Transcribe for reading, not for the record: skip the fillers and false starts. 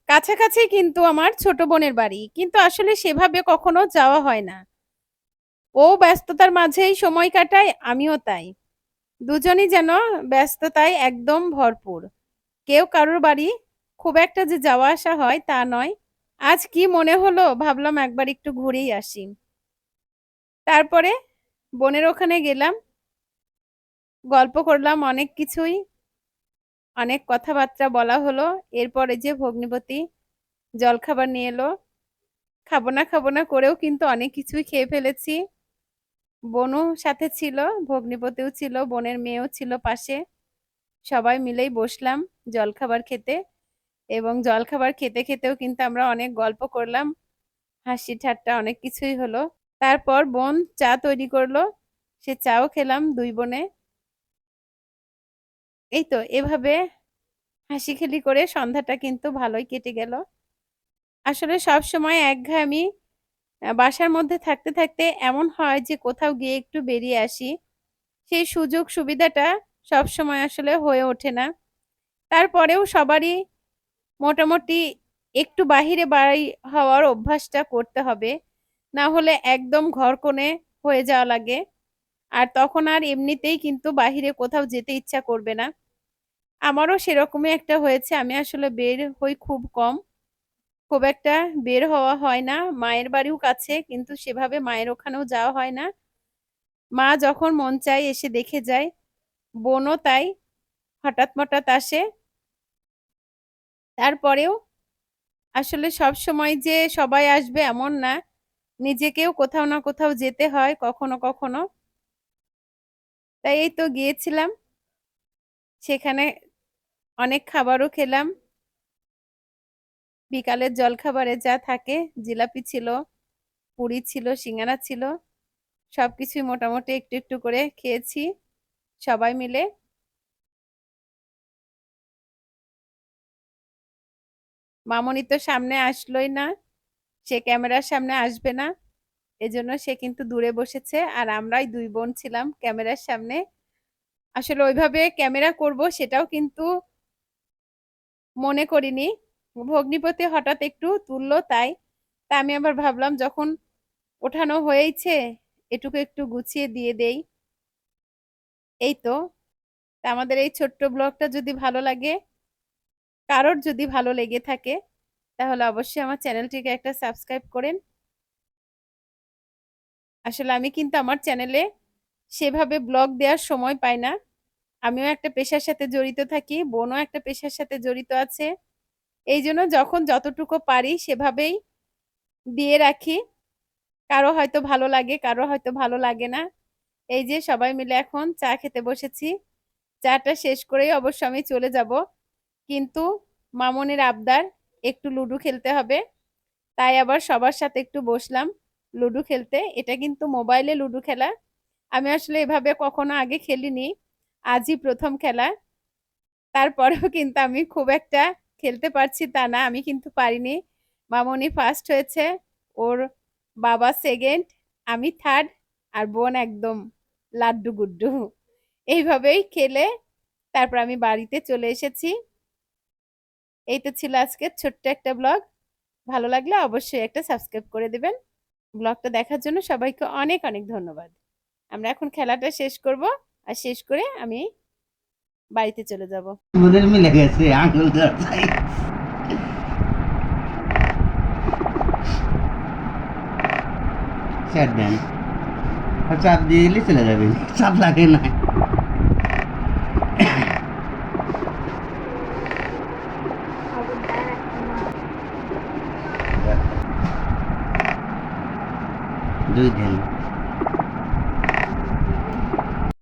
কাছাকাছি কিন্তু আমার ছোট বোনের বাড়ি। কিন্তু আসলে সেভাবে কখনো যাওয়া হয় না। ও ব্যস্ততার মাঝেই সময় কাটায়, আমিও তাই। দুজনই যেন ব্যস্ততায় একদম ভরপুর। কেউ কারোর বাড়ি খুব একটা যে যাওয়া আসা হয় তা নয়। আজ কি মনে হলো ভাবলাম একবার একটু ঘুরেই আসি। তারপরে বোনের ওখানে গেলাম, গল্প করলাম অনেক কিছুই, অনেক কথাবার্তা বলা হলো। এরপরে যে ভগ্নিপতি জলখাবার নিয়ে এলো। খাবো না করেও কিন্তু অনেক কিছুই খেয়ে ফেলেছি। বোনও সাথে ছিল, ভগ্নিপতিও ছিল, বোনের মেয়েও ছিল পাশে। সবাই মিলেই বসলাম জলখাবার খেতে এবং জলখাবার খেতে, খেতেও কিন্তু আমরা অনেক গল্প করলাম। হাসি ঠাট্টা অনেক কিছুই হলো। তারপর বোন চা তৈরি করলো। সে চাও খেলাম ২ বোনে। এই তো এভাবে হাসিখেলি করে সন্ধ্যাটা কিন্তু ভালোই কেটে গেল। আসলে সবসময় একঘেয়েমি বাসার মধ্যে থাকতে, থাকতে এমন হয় যে কোথাও গিয়ে একটু বেরিয়ে আসি। সেই সুযোগ সুবিধাটা সবসময় আসলে হয়ে ওঠে না। তারপরেও সবারই মোটামুটি একটু বাহিরে বাড়ি হওয়ার অভ্যাসটা করতে হবে। না হলে একদম ঘরকোণে হয়ে যাওয়া লাগে। আর তখন আর এমনিতেই কিন্তু বাহিরে কোথাও যেতে ইচ্ছা করবে না। আমারও সেরকমই একটা হয়েছে। আমি আসলে বের হই খুব কম। খুব একটা বের হওয়া হয় না। মায়ের বাড়িও কাছে কিন্তু সেভাবে মায়ের ওখানেও যাওয়া হয় না। মা যখন মন চায় এসে দেখে যায়। বোনও তাই হঠাৎ-মঠাৎ আসে। তারপরেও আসলে সবসময় যে সবাই আসবে এমন না। নিজেকেও কোথাও না কোথাও যেতে হয় কখনো, কখনো। তাই এই তো গিয়েছিলাম। সেখানে অনেক খাবারও খেলাম। বিকালের জলখাবারে যা থাকে জিলাপি ছিল, পুরি ছিল, সিঙ্গারা ছিল। সবকিছুই মোটামুটি একটু, একটু করে খেয়েছি সবাই মিলে। মামুনি তো সামনে আসলোই না। সে ক্যামেরার সামনে আসবে না। এজন্য সে কিন্তু দূরে বসেছে। আর আমরাই ২ বোন ছিলাম ক্যামেরার সামনে। আসলে ওইভাবে ক্যামেরা করব সেটাও কিন্তু মনে করিনি। ভগ্নিপতি হঠাৎ একটু তুলল তাই। তা আমি আবার ভাবলাম যখন ওঠানো হয়েইছে এটুকু একটু গুছিয়ে দিয়ে দেই। এই তো। তা আমাদের এই ছোট্ট ব্লগটা যদি ভালো লাগে, কারোর যদি ভালো লেগে থাকে তাহলে অবশ্যই আমার চ্যানেলটিকে একটা সাবস্ক্রাইব করেন। আসলে আমি কিন্তু আমার চ্যানেলে সেভাবে ব্লগ দেওয়ার সময় পাই না। আমিও একটা পেশার সাথে জড়িত থাকি, বোনও একটা পেশার সাথে জড়িত আছে। এইজন্য যখন যতটুকু পারি সেভাবেই দিয়ে রাখি। কারো হয়তো ভালো লাগে, কারো হয়তো ভালো লাগে না। এই যে সবাই মিলে এখন চা খেতে বসেছি। চাটা শেষ করেই অবশ্য আমি চলে যাব। কিন্তু মামুনের আবদার একটু লুডু খেলতে হবে। তাই আবার সবার সাথে একটু বসলাম লুডু খেলতে। এটা কিন্তু মোবাইলে লুডু খেলা। আমি আসলে এভাবে কখনো আগে খেলিনি। আজই ১ম খেলা। তারপরেও কিন্তু আমি খুব একটা খেলতে পারছি তা না। আমি কিন্তু পারিনি। মামুনি ফার্স্ট হয়েছে। ওর বাবা 2nd, আমি 3rd আর বোন একদম লাড্ডু গুড্ডু। এইভাবেই খেলে তারপর আমি বাড়িতে চলে এসেছি। এই তো ছিল আজকের ছোট্ট একটা ব্লগ। ভালো লাগলে অবশ্যই একটা সাবস্ক্রাইব করে দিবেন। ব্লগটা দেখার জন্য সবাইকে অনেক, অনেক ধন্যবাদ। আমরা এখন খেলাটা শেষ করব। আর শেষ করে আমি বাড়িতে চলে যাব। আমাদের মিলে গেছে আঙুল ধরছাই চাপ দেন আর চাপ দিয়ে দিলে চলে যাবে চাপ লাগে না 2 দিন